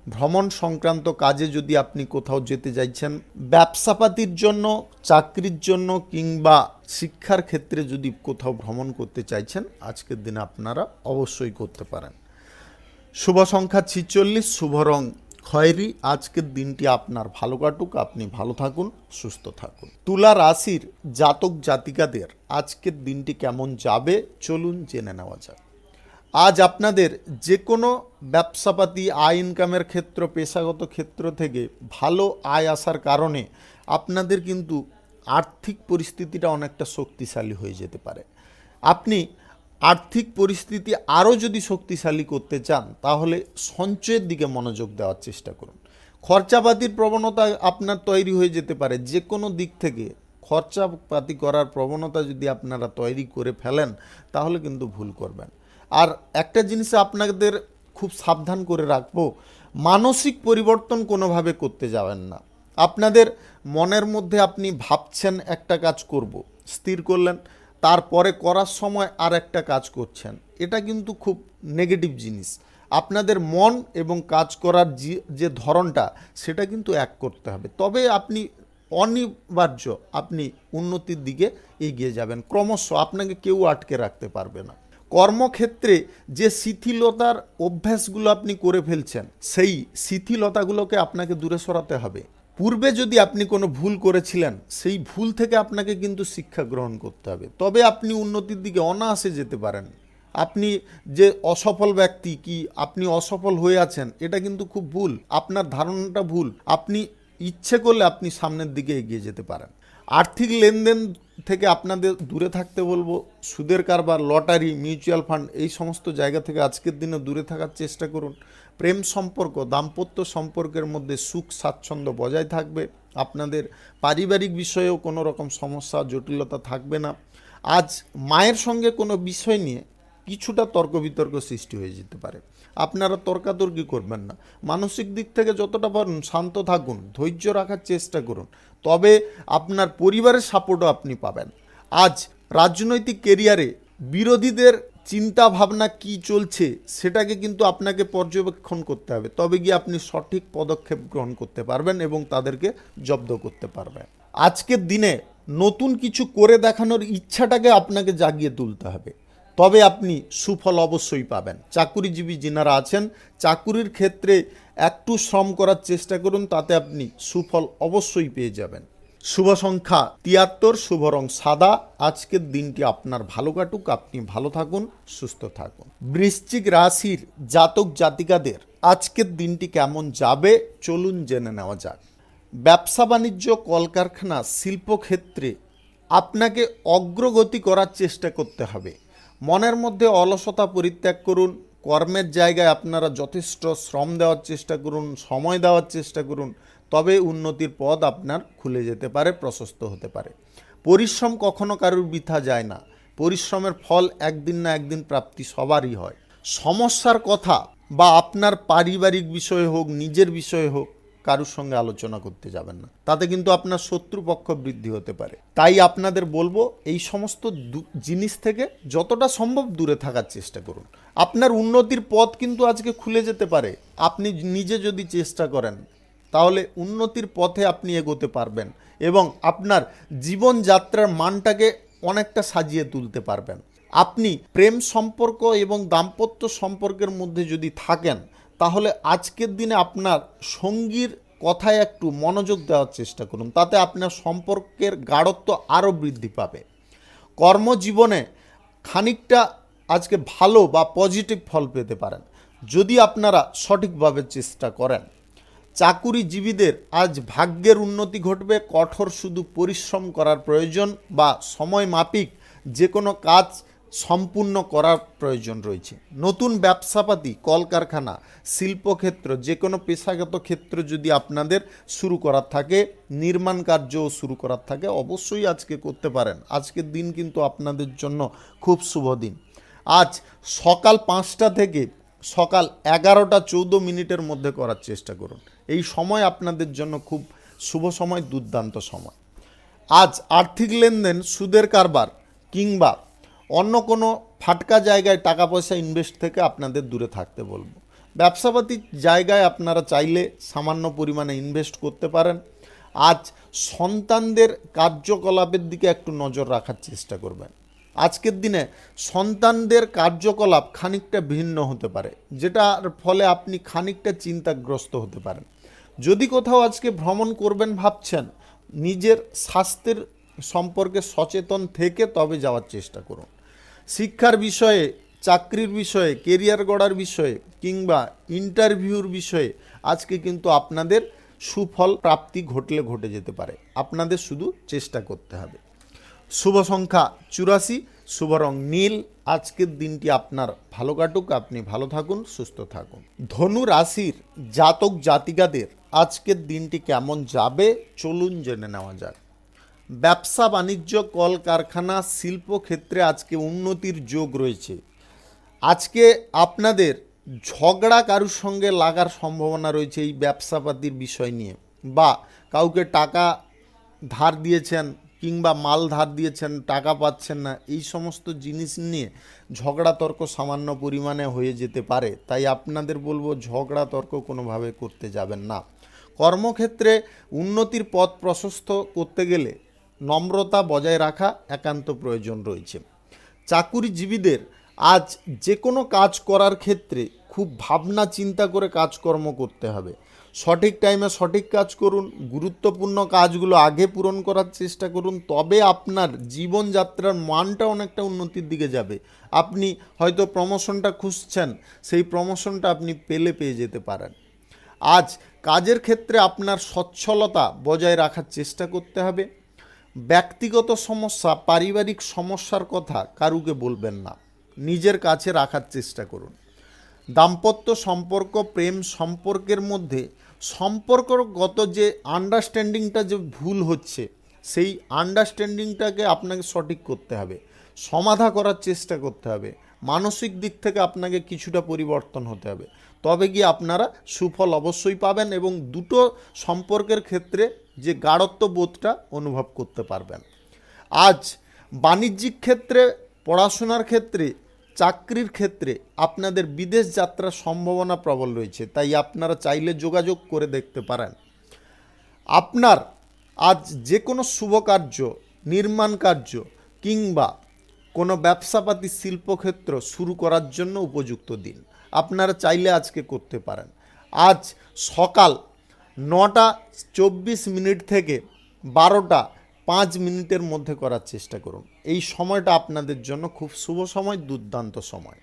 ভ্রমণ সংক্রান্ত কাজে যদি আপনি কোথাও যেতে চাইছেন, ব্যবসাপাতির জন্য, চাকরির জন্য কিংবা শিক্ষার ক্ষেত্রে যদি কোথাও ভ্রমণ করতে চাইছেন, আজকের দিনে আপনারা অবশ্যই করতে পারেন। শুভ সংখ্যা 46, শুভ রং খয়েরি। আজকের দিনটি আপনার ভালো কাটুক, আপনি ভালো থাকুন, সুস্থ থাকুন। তুলা রাশির জাতক জাতিকাদের আজকের দিনটি কেমন যাবে চলুন জেনে নেওয়া যাক। আজ আপনাদের যে কোনো ব্যবসাপাতি, আয় ইনকামের ক্ষেত্র, পেশাগত ক্ষেত্র থেকে ভালো আয় আসার কারণে আপনাদের কিন্তু আর্থিক পরিস্থিতিটা অনেকটা শক্তিশালী হয়ে যেতে পারে। আপনি আর্থিক পরিস্থিতি আরও যদি শক্তিশালী করতে চান, তাহলে সঞ্চয়ের দিকে মনোযোগ দেওয়ার চেষ্টা করুন। খরচাপাতির প্রবণতা আপনার তৈরি হয়ে যেতে পারে। যে কোনো দিক থেকে খরচাপাতি করার প্রবণতা যদি আপনারা তৈরি করে ফেলেন, তাহলে কিন্তু ভুল করবেন। আর একটা জিনিস আপনাদের খুব সাবধান করে রাখবো, মানসিক পরিবর্তন কোনোভাবে করতে যাবেন না। আপনাদের মনের মধ্যে আপনি ভাবছেন একটা কাজ করব, স্থির করলেন, তারপরে করার সময় আর একটা কাজ করছেন, এটা কিন্তু খুব নেগেটিভ জিনিস। আপনাদের মন এবং কাজ করার যে ধরনটা সেটা কিন্তু এক করতে হবে, তবে আপনি অনিবার্য আপনি উন্নতির দিকে এগিয়ে যাবেন। ক্রমশ আপনাকে কেউ আটকে রাখতে পারবে না। কর্মক্ষেত্রে যে শিথিলতার অভ্যাসগুলো আপনি করে ফেলছেন, সেই শিথিলতাগুলোকে আপনাকে দূরে সরাতে হবে। পূর্বে যদি আপনি কোনো ভুল করেছিলেন, সেই ভুল থেকে আপনাকে কিন্তু শিক্ষা গ্রহণ করতে হবে, তবে আপনি উন্নতির দিকে অনায়াসে যেতে পারেন। আপনি যে অসফল ব্যক্তি, কি আপনি অসফল হয়ে আছেন, এটা কিন্তু খুব ভুল। আপনার ধারণাটা ভুল। আপনি ইচ্ছে করলে আপনি সামনের দিকে এগিয়ে যেতে পারেন। আর্থিক লেনদেন থেকে আপনাদের দূরে থাকতে বলবো। সুদের কারবার, লটারি, মিউচুয়াল ফান্ড, এই সমস্ত জায়গা থেকে আজকের দিনে দূরে থাকার চেষ্টা করুন। প্রেম সম্পর্ক, দাম্পত্য সম্পর্কের মধ্যে সুখ স্বাচ্ছন্দ্য বজায় থাকবে। আপনাদের পারিবারিক বিষয়েও কোনো রকম সমস্যা জটিলতা থাকবে না। আজ মায়ের সঙ্গে কোনো বিষয় নিয়ে কিছুটা তর্ক বিতর্ক সৃষ্টি হয়ে যেতে পারে। আপনারা তর্কাতর্কি করবেন না। মানসিক দিক থেকে যতটা পারেন শান্ত থাকুন, ধৈর্য রাখার চেষ্টা করুন, তবে আপনার পরিবারের সাপোর্টও আপনি পাবেন। আজ রাজনৈতিক কেরিয়ারে বিরোধীদের চিন্তা ভাবনা কি চলছে সেটাকে কিন্তু আপনাকে পর্যবেক্ষণ করতে হবে, তবে গিয়ে আপনি সঠিক পদক্ষেপ গ্রহণ করতে পারবেন এবং তাদেরকে জব্দ করতে পারবেন। আজকের দিনে নতুন কিছু করে দেখানোর ইচ্ছাটাকে আপনাকে জাগিয়ে তুলতে হবে, তবে আপনি সুফল অবশ্যই পাবেন। চাকুরিজীবী যিনারা আছেন, চাকুরির ক্ষেত্রে একটু শ্রম করার চেষ্টা করুন, তাতে আপনি সুফল অবশ্যই পেয়ে যাবেন। শুভ সংখ্যা 73, শুভ রং সাদা। আজকের দিনটি আপনার ভালো কাটুক, আপনি ভালো থাকুন, সুস্থ থাকুন। বৃশ্চিক রাশির জাতক জাতিকাদের আজকের দিনটি কেমন যাবে চলুন জেনে নেওয়া যাক। ব্যবসা বাণিজ্য, কলকারখানা, শিল্পক্ষেত্রে আপনাকে অগ্রগতি করার চেষ্টা করতে হবে। মনের মধ্যে অলসতা পরিত্যাগ করুন। কর্মের জায়গায় আপনারা যথেষ্ট শ্রম দেওয়ার চেষ্টা করুন, সময় দেওয়ার চেষ্টা করুন, তবে উন্নতির পথ আপনার খুলে যেতে পারে, প্রশস্ত হতে পারে। পরিশ্রম কখনো কারুর বৃথা যায় না। পরিশ্রমের ফল একদিন না একদিন প্রাপ্তি সবারই হয়। সমস্যার কথা বা আপনার পারিবারিক বিষয়ে হোক, নিজের বিষয়ে হোক, কারুর সঙ্গে আলোচনা করতে যাবেন না, তাতে কিন্তু আপনার শত্রুপক্ষ বৃদ্ধি হতে পারে। তাই আপনাদের বলবো, এই সমস্ত জিনিস থেকে যতটা সম্ভব দূরে থাকার চেষ্টা করুন। আপনার উন্নতির পথ কিন্তু আজকে খুলে যেতে পারে। আপনি নিজে যদি চেষ্টা করেন, তাহলে উন্নতির পথে আপনি এগোতে পারবেন এবং আপনার জীবনযাত্রার মানটাকে অনেকটা সাজিয়ে তুলতে পারবেন। আপনি প্রেম সম্পর্ক এবং দাম্পত্য সম্পর্কের মধ্যে যদি থাকেন, তাহলে আজকের দিনে আপনার সঙ্গীর কথায় একটু মনোযোগ দেওয়ার চেষ্টা করুন, তাতে আপনার সম্পর্কের গাঢ়ত্ব আরও বৃদ্ধি পাবে। কর্মজীবনে খানিকটা আজকে ভালো বা পজিটিভ ফল পেতে পারেন যদি আপনারা সঠিকভাবে চেষ্টা করেন। চাকুরিজীবীদের আজ ভাগ্যের উন্নতি ঘটবে। কঠোর শুধু পরিশ্রম করার প্রয়োজন বা সময় মাফিক যে কোনো কাজ সম্পূর্ণ করার প্রয়োজন রয়েছে। নতুন ব্যবসাপাতি, কলকারখানা, শিল্পক্ষেত্র, যে কোনো পেশাগত ক্ষেত্র যদি আপনাদের শুরু করার থাকে, নির্মাণ কার্যও শুরু করার থাকে, অবশ্যই আজকে করতে পারেন। আজকের দিন কিন্তু আপনাদের জন্য খুব শুভ দিন। আজ সকাল 5টা থেকে সকাল 11টা 14 মিনিটের মধ্যে করার চেষ্টা করুন। এই সময় আপনাদের জন্য খুব শুভ সময়, দুর্দান্ত সময়। আজ আর্থিক লেনদেন, সুদের কারবার কিংবা অন্য কোনো ফাটকা জায়গায় টাকা পয়সা ইনভেস্ট থেকে আপনাদের দূরে থাকতে বলবো। ব্যবসাপাতির জায়গায় আপনারা চাইলে সামান্য পরিমাণে ইনভেস্ট করতে পারেন। আজ সন্তানদের কার্যকলাপের দিকে একটু নজর রাখার চেষ্টা করবেন। আজকের দিনে সন্তানদের কার্যকলাপ খানিকটা ভিন্ন হতে পারে, যেটার ফলে আপনি খানিকটা চিন্তাগ্রস্ত হতে পারেন। যদি কোথাও আজকে ভ্রমণ করবেন ভাবছেন, নিজের স্বাস্থ্যের সম্পর্কে সচেতন থেকে তবে যাওয়ার চেষ্টা করুন। শিক্ষার বিষয়ে, চাকরির বিষয়ে, কেরিয়ার গড়ার বিষয়ে কিংবা ইন্টারভিউর বিষয়ে আজকে কিন্তু আপনাদের সুফল প্রাপ্তি ঘটে যেতে পারে। আপনাদের শুধু চেষ্টা করতে হবে। শুভ সংখ্যা 84, শুভ রং নীল। আজকের দিনটি আপনার ভালো কাটুক, আপনি ভালো থাকুন, সুস্থ থাকুন। ধনু রাশির জাতক জাতিকাদের আজকের দিনটি কেমন যাবে চলুন জেনে নেওয়া যাক। ব্যবসা বাণিজ্য, কলকারখানা, শিল্পক্ষেত্রে আজকে উন্নতির যোগ রয়েছে। আজকে আপনাদের ঝগড়া কারুর সঙ্গে লাগার সম্ভাবনা রয়েছে এই ব্যবসাপাতির বিষয় নিয়ে, বা কাউকে টাকা ধার দিয়েছেন, কিংবা মাল ধার দিয়েছেন টাকা পাচ্ছেন না, এই সমস্ত জিনিস নিয়ে ঝগড়া তর্ক সামান্য পরিমাণে হয়ে যেতে পারে। তাই আপনাদের বলবো ঝগড়া তর্ক কোনোভাবে করতে যাবেন না। কর্মক্ষেত্রে উন্নতির পথ প্রশস্ত করতে গেলে নম্রতা বজায় রাখা একান্ত প্রয়োজন রয়েছে। চাকুরিজীবীদের আজ যে কোনো কাজ করার ক্ষেত্রে খুব ভাবনা চিন্তা করে কাজকর্ম করতে হবে। সঠিক টাইমে সঠিক কাজ করুন, গুরুত্বপূর্ণ কাজগুলো আগে পূরণ করার চেষ্টা করুন, তবে আপনার জীবনযাত্রার মানটা অনেকটা উন্নতির দিকে যাবে। আপনি হয়তো প্রমোশনটা খুঁজছেন, সেই প্রমোশনটা আপনি পেয়ে যেতে পারেন। আজ কাজের ক্ষেত্রে আপনার সচ্ছলতা বজায় রাখার চেষ্টা করতে হবে। ব্যক্তিগত সমস্যা, পারিবারিক সমস্যার কথা কারুকে বলবেন না, নিজের কাছে রাখার চেষ্টা করুন। দাম্পত্য সম্পর্ক, প্রেম সম্পর্কের মধ্যে সম্পর্কগত যে আন্ডারস্ট্যান্ডিংটা যে ভুল হচ্ছে, সেই আন্ডারস্ট্যান্ডিংটাকে আপনাকে সঠিক করতে হবে, সমাধা করার চেষ্টা করতে হবে। মানসিক দিক থেকে আপনাকে কিছুটা পরিবর্তন হতে হবে, তবে গিয়ে আপনারা সুফল অবশ্যই পাবেন এবং দুটো সম্পর্কের ক্ষেত্রে যে গাঢ়ত্ব বোধটা অনুভব করতে পারবেন। আজ বাণিজ্যিক ক্ষেত্রে, পড়াশোনার ক্ষেত্রে, চাকরির ক্ষেত্রে আপনাদের বিদেশ যাত্রার সম্ভাবনা প্রবল রয়েছে, তাই আপনারা চাইলে যোগাযোগ করে দেখতে পারেন। আপনার আজ যে কোনো শুভ কার্য, নির্মাণ কার্য কিংবা কোনো ব্যবসাপাতি শিল্পক্ষেত্র শুরু করার জন্য উপযুক্ত দিন, আপনারা চাইলে আজকে করতে পারেন। আজ সকাল 9:24 থেকে 12:05 মধ্যে করার চেষ্টা করুন। এই সময়টা আপনাদের জন্য খুব শুভ সময়, দুর্দান্ত সময়।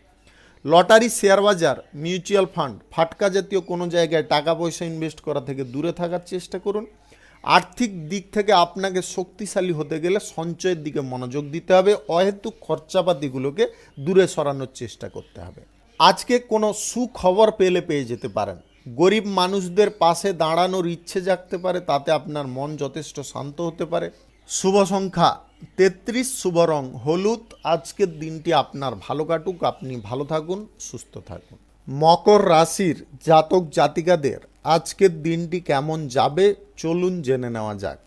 লটারি, শেয়ার বাজার, মিউচুয়াল ফান্ড, ফাটকা জাতীয় কোনো জায়গায় টাকা পয়সা ইনভেস্ট করা থেকে দূরে থাকার চেষ্টা করুন। আর্থিক দিক থেকে আপনাকে শক্তিশালী হতে গেলে সঞ্চয়ের দিকে মনোযোগ দিতে হবে, অহেতুক খরচাপাতিগুলোকে দূরে সরানোর চেষ্টা করতে হবে। আজকে কোনো সুখবর পেয়ে যেতে পারেন। গরিব মানুষদের পাশে দাঁড়ানোর ইচ্ছে জাগতে পারে, তাতে আপনার মন যথেষ্ট শান্ত হতে পারে। শুভ সংখ্যা 33, শুভ রং হলুদ। আজকের দিনটি আপনার ভালো কাটুক, আপনি ভালো থাকুন, সুস্থ থাকুন। মকর রাশির জাতক জাতিকাদের আজকের দিনটি কেমন যাবে চলুন জেনে নেওয়া যাক।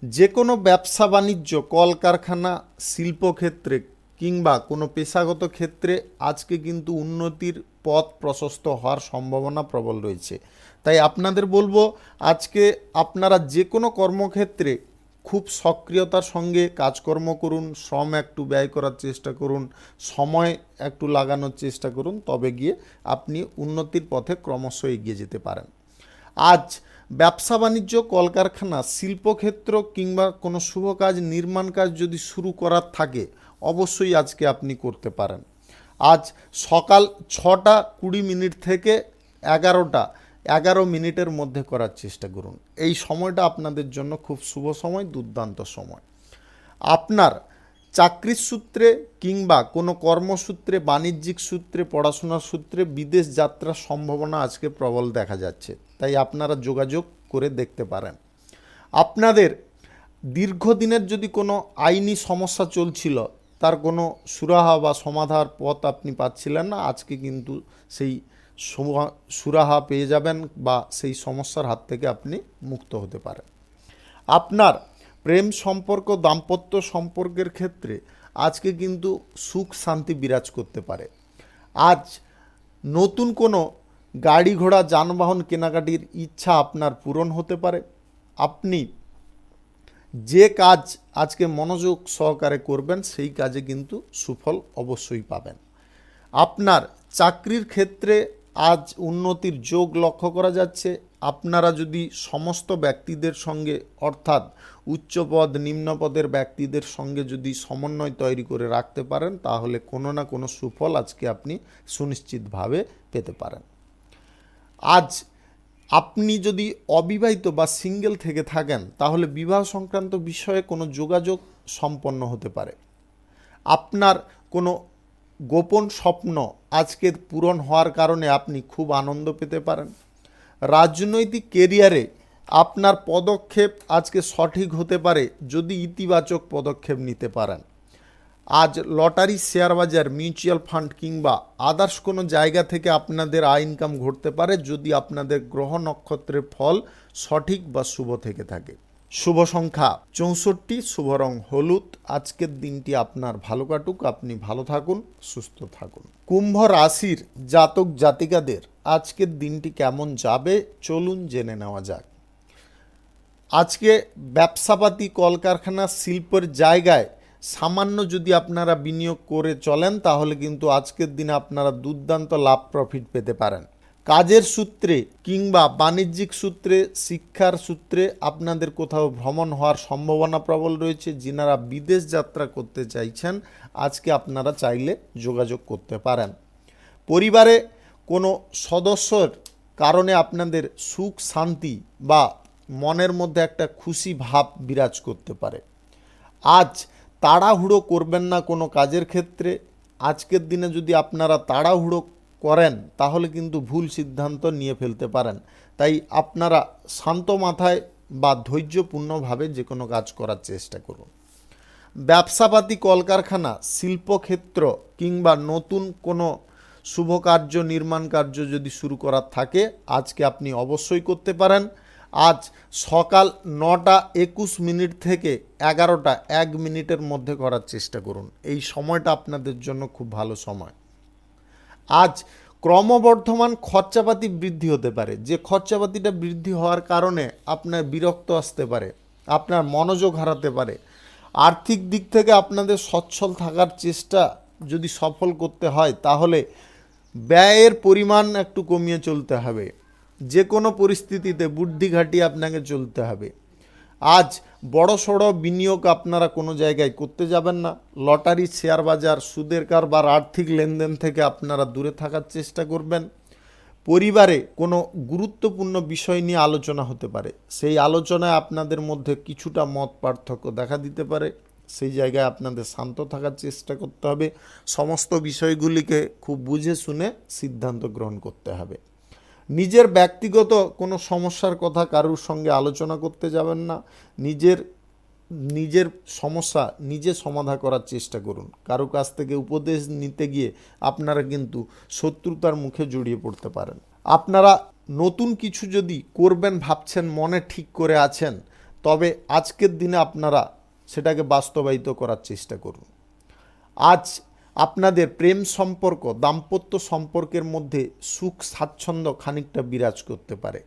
যে কোনো ব্যবসা বাণিজ্য, কলকারখানা, শিল্পক্ষেত্রে কিংবা কোনো পেশাগত ক্ষেত্রে আজকে কিন্তু উন্নতির পথ প্রশস্ত হওয়ার সম্ভাবনা প্রবল রয়েছে। তাই আপনাদের বলবো আজকে আপনারা যে কোনো কর্মক্ষেত্রে খুব সক্রিয়তার সঙ্গে কাজকর্ম করুন, শ্রম একটু ব্যয় করার চেষ্টা করুন, সময় একটু লাগানোর চেষ্টা করুন, তবে গিয়ে আপনি উন্নতির পথে ক্রমশ এগিয়ে যেতে পারেন। আজ ব্যবসা বাণিজ্য, কলকারখানা, শিল্পক্ষেত্র কিংবা কোনো শুভ কাজ, নির্মাণ কাজ যদি শুরু করার থাকে অবশ্যই আজকে আপনি করতে পারেন। আজ সকাল 6:20 থেকে 11:11 মধ্যে করার চেষ্টা করুন। এই সময়টা আপনাদের জন্য খুব শুভ সময়, দুর্দান্ত সময়। আপনার চাকরির সূত্রে কিংবা কোনো কর্মসূত্রে, বাণিজ্যিক সূত্রে, পড়াশোনার সূত্রে বিদেশ যাত্রার সম্ভাবনা আজকে প্রবল দেখা যাচ্ছে, তাই আপনারা যোগাযোগ করে দেখতে পারেন। আপনাদের দীর্ঘদিনের যদি কোনো আইনি সমস্যা চলছিল, তার কোনো সুরাহা বা সমাধার পথ আপনি পাচ্ছিলেন না, আজকে কিন্তু সেই সুরাহা পেয়ে যাবেন বা সেই সমস্যার হাত থেকে আপনি মুক্ত হতে পারেন। আপনার প্রেম সম্পর্ক, দাম্পত্য সম্পর্কের ক্ষেত্রে আজকে কিন্তু সুখ শান্তি বিরাজ করতে পারে। আজ নতুন কোনো গাড়ি ঘোড়া, যানবাহন কেনাকাটির ইচ্ছা আপনার পূরণ হতে পারে। আপনি যে কাজ আজকে মনোযোগ সহকারে করবেন সেই কাজে কিন্তু সুফল অবশ্যই পাবেন। আপনার চাকরির ক্ষেত্রে আজ উন্নতির যোগ লক্ষ্য করা যাচ্ছে। আপনারা যদি সমস্ত ব্যক্তিদের সঙ্গে, অর্থাৎ উচ্চপদ নিম্নপদের ব্যক্তিদের সঙ্গে যদি সমন্বয় তৈরি করে রাখতে পারেন, তাহলে কোনো না কোনো সুফল আজকে আপনি সুনিশ্চিতভাবে পেতে পারেন। আজ আপনি যদি অবিবাহিত বা সিঙ্গেল থেকে থাকেন, তাহলে বিবাহ সংক্রান্ত বিষয়ে কোনো যোগাযোগ সম্পন্ন হতে পারে। আপনার কোনো গোপন স্বপ্ন আজকের পূরণ হওয়ার কারণে আপনি খুব আনন্দ পেতে পারেন। রাজনৈতিক কেরিয়ারে আপনার পদক্ষেপ আজকে সঠিক হতে পারে যদি ইতিবাচক পদক্ষেপ নিতে পারেন। আজ লটারি, শেয়ার বাজার, মিউচুয়াল ফান্ড কিংবা আদার্স কোনো জায়গা থেকে আপনাদের আয় ইনকাম ঘটতে পারে যদি আপনাদের গ্রহ নক্ষত্রের ফল সঠিক বা শুভ থেকে থাকে। শুভ সংখ্যা 64, শুভ রং হলুদ। আজকের দিনটি আপনার ভালো কাটুক, আপনি ভালো থাকুন, সুস্থ থাকুন। কুম্ভ রাশির জাতক জাতিকাদের আজকের দিনটি কেমন যাবে চলুন জেনে নেওয়া যাক। আজকে ব্যবসাপাতি, কলকারখানা, শিল্পের জায়গায় সামান্য যদি আপনারা বিনিয়োগ করে চলেন তাহলে কিন্তু আজকের দিনে আপনারা দুর্দান্ত লাভ প্রফিট পেতে পারেন। কাজের সূত্রে কিংবা বাণিজ্যিক সূত্রে, শিক্ষার সূত্রে আপনাদের কোথাও ভ্রমণ হওয়ার সম্ভাবনা প্রবল রয়েছে। যিনারা বিদেশ যাত্রা করতে চাইছেন আজকে আপনারা চাইলে যোগাযোগ করতে পারেন। পরিবারে কোনো সদস্যর কারণে আপনাদের সুখ শান্তি বা মনের মধ্যে একটা খুশি ভাব বিরাজ করতে পারে। আজ তাড়াহুড়ো করবেন না কোনো কাজের ক্ষেত্রে। আজকের দিনে যদি আপনারা তাড়াহুড়ো করেন তাহলে কিন্তু ভুল সিদ্ধান্ত নিয়ে ফেলতে পারেন। তাই আপনারা শান্ত মাথায় বা ধৈর্যপূর্ণভাবে যে কোনো কাজ করার চেষ্টা করুন। ব্যবসাপাতি, কলকারখানা, শিল্পক্ষেত্র কিংবা নতুন কোনো শুভ কার্য, নির্মাণ কার্য যদি শুরু করার থাকে আজকে আপনি অবশ্যই করতে পারেন। আজ সকাল 9:21 থেকে 11:01 মধ্যে করার চেষ্টা করুন। এই সময়টা আপনাদের জন্য খুব ভালো সময়। আজ ক্রমবর্ধমান খরচাপাতি বৃদ্ধি হতে পারে। যে খরচাপাতিটা বৃদ্ধি হওয়ার কারণে আপনার বিরক্ত আসতে পারে, আপনার মনোযোগ হারাতে পারে। আর্থিক দিক থেকে আপনাদের সচ্ছল থাকার চেষ্টা যদি সফল করতে হয় তাহলে ব্যয়ের পরিমাণ একটু কমিয়ে চলতে হবে। যে কোনো পরিস্থিতিতে বুদ্ধি খাটিয়ে আপনাকে চলতে হবে। আজ বড়সড় বিনিয়োগ আপনারা কোনো জায়গায় করতে যাবেন না। লটারি, শেয়ার বাজার, সুদের কারবার, আর্থিক লেনদেন থেকে আপনারা দূরে থাকার চেষ্টা করবেন। পরিবারে কোনো গুরুত্বপূর্ণ বিষয় নিয়ে আলোচনা হতে পারে। সেই আলোচনায় আপনাদের মধ্যে কিছুটা মত পার্থক্য দেখা দিতে পারে। সেই জায়গায় আপনাদের শান্ত থাকার চেষ্টা করতে হবে। সমস্ত বিষয়গুলিকে খুব বুঝে শুনে সিদ্ধান্ত গ্রহণ করতে হবে। নিজের ব্যক্তিগত কোনো সমস্যার কথা কারোর সঙ্গে আলোচনা করতে যাবেন না। নিজের সমস্যা নিজে সমাধান করার চেষ্টা করুন। কারো কাছ থেকে উপদেশ নিতে গিয়ে আপনারা কিন্তু শত্রুতার মুখে জড়িয়ে পড়তে পারেন। আপনারা নতুন কিছু যদি করবেন ভাবছেন, মনে ঠিক করে আছেন, তবে আজকের দিনে আপনারা সেটাকে বাস্তবায়িত করার চেষ্টা করুন। আজ আপনাদের প্রেম সম্পর্ক, দাম্পত্য সম্পর্কের মধ্যে সুখ স্বাচ্ছন্দ্য খানিকটা বিরাজ করতে পারে,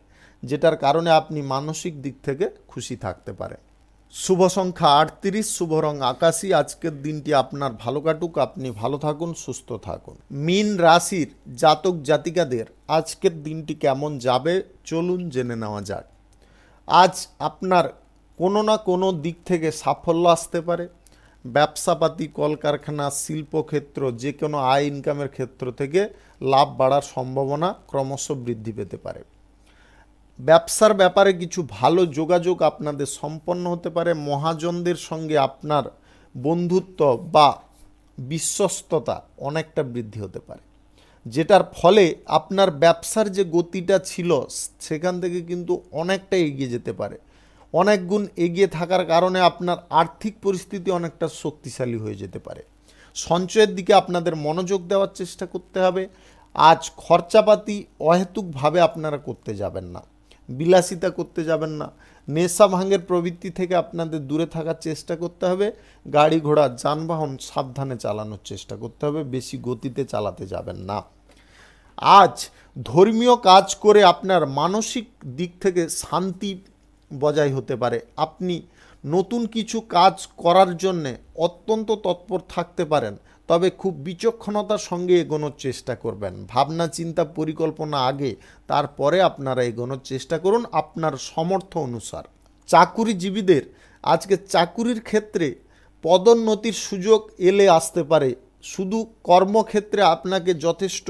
যেটার কারণে আপনি মানসিক দিক থেকে খুশি থাকতে পারেন। শুভ সংখ্যা 38, শুভ রং আকাশী। আজকের দিনটি আপনার ভালো কাটুক, আপনি ভালো থাকুন, সুস্থ থাকুন। মীন রাশির জাতক জাতিকাদের আজকের দিনটি কেমন যাবে চলুন জেনে নেওয়া যাক। আজ আপনার কোনো না কোনো দিক থেকে সাফল্য আসতে পারে। ব্যবসাপাতি, কলকারখানা, শিল্পক্ষেত্র, যে কোনো আয় ইনকামের ক্ষেত্র থেকে লাভ বাড়ার সম্ভাবনা ক্রমশ বৃদ্ধি পেতে পারে। ব্যবসার ব্যাপারে কিছু ভালো যোগাযোগ আপনাদের সম্পন্ন হতে পারে। মহাজনদের সঙ্গে আপনার বন্ধুত্ব বা বিশ্বস্ততা অনেকটা বৃদ্ধি হতে পারে, যেটার ফলে আপনার ব্যবসার যে গতিটা ছিল সেখান থেকে কিন্তু অনেকটা এগিয়ে যেতে পারে। অনেক গুণ এগিয়ে থাকার কারণে আপনার আর্থিক পরিস্থিতি অনেকটা শক্তিশালী হয়ে যেতে পারে। সঞ্চয়ের দিকে আপনাদের মনোযোগ দেওয়ার চেষ্টা করতে হবে। আজ খরচাপাতি অহেতুকভাবে আপনারা করতে যাবেন না, বিলাসিতা করতে যাবেন না। নেশা ভাঙের প্রবৃত্তি থেকে আপনাদের দূরে থাকার চেষ্টা করতে হবে। গাড়ি ঘোড়া, যানবাহন সাবধানে চালানোর চেষ্টা করতে হবে, বেশি গতিতে চালাতে যাবেন না। আজ ধর্মীয় কাজ করে আপনার মানসিক দিক থেকে শান্তি বজায় হতে পারে। আপনি নতুন কিছু কাজ করার জন্যে অত্যন্ত তৎপর থাকতে পারেন, তবে খুব বিচক্ষণতার সঙ্গে এগোনোর চেষ্টা করবেন। ভাবনা চিন্তা পরিকল্পনা আগে, তারপরে আপনারা এগোনোর চেষ্টা করুন আপনার সমর্থ অনুসার। চাকুরিজীবীদের আজকে চাকুরির ক্ষেত্রে পদোন্নতির সুযোগ এলে আসতে পারে। শুধু কর্মক্ষেত্রে আপনাকে যথেষ্ট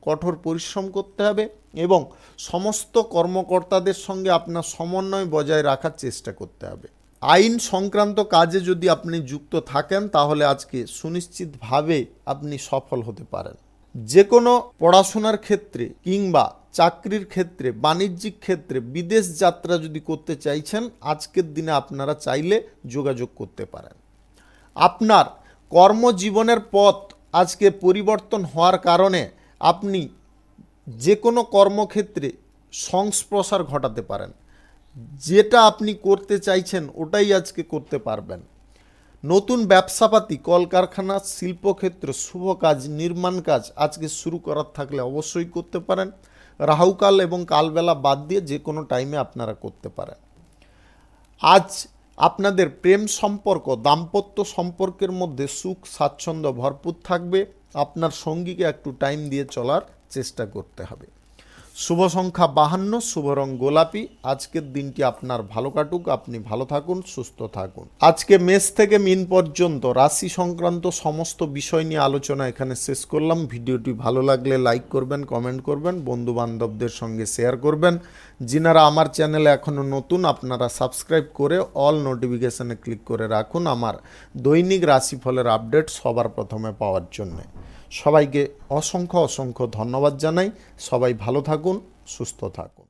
কঠোর পরিশ্রম করতে হবে এবং সমস্ত কর্মকর্তাদের সঙ্গে আপনার সমন্বয় বজায় রাখার চেষ্টা করতে হবে। আইন সংক্রান্ত কাজে যদি আপনি যুক্ত থাকেন তাহলে আজকে সুনিশ্চিতভাবে আপনি সফল হতে পারেন। যে কোনো পড়াশোনার ক্ষেত্রে কিংবা চাকরির ক্ষেত্রে, বাণিজ্যিক ক্ষেত্রে বিদেশ যাত্রা যদি করতে চাইছেন আজকের দিনে আপনারা চাইলে যোগাযোগ করতে পারেন। আপনার কর্মজীবনের পথ আজকে পরিবর্তন হওয়ার কারণে আপনি যে কোনো কর্মক্ষেত্রে সংস্পর্শ ঘটাতে পারেন। যেটা আপনি করতে চাইছেন ওটাই আজকে করতে পারবেন। নতুন ব্যবসাপাতি, কলকারখানা, শিল্পক্ষেত্র, শুভ কাজ, নির্মাণ কাজ আজকে শুরু করার থাকলে অবশ্যই করতে পারেন। রাহুকাল এবং কালবেলা বাদ দিয়ে যে কোনো টাইমে আপনারা করতে পারেন। আজ আপনাদের প্রেম সম্পর্ক, দাম্পত্য সম্পর্কের মধ্যে সুখ স্বাচ্ছন্দ্য ভরপুর থাকবে। আপনার সঙ্গীকে একটু টাইম দিয়ে চলার চেষ্টা করতে হবে। শুভ সংখ্যা 52, শুভ রং গোলাপি। আজকের দিনটি আপনার ভালো কাটুক, আপনি ভালো থাকুন, সুস্থ থাকুন। আজকে মেষ থেকে মীন পর্যন্ত রাশি সংক্রান্ত সমস্ত বিষয় নিয়ে আলোচনা এখানে শেষ করলাম। ভিডিওটি ভালো লাগলে লাইক করবেন, কমেন্ট করবেন, বন্ধু বান্ধবদের সঙ্গে শেয়ার করবেন। যিনারা আমার চ্যানেলে এখনও নতুন, আপনারা সাবস্ক্রাইব করে অল নোটিফিকেশানে ক্লিক করে রাখুন আমার দৈনিক রাশিফলের আপডেট সবার প্রথমে পাওয়ার জন্যে। সবাইকে অসংখ্য অসংখ্য ধন্যবাদ জানাই। সবাই ভালো থাকুন, সুস্থ থাকুন।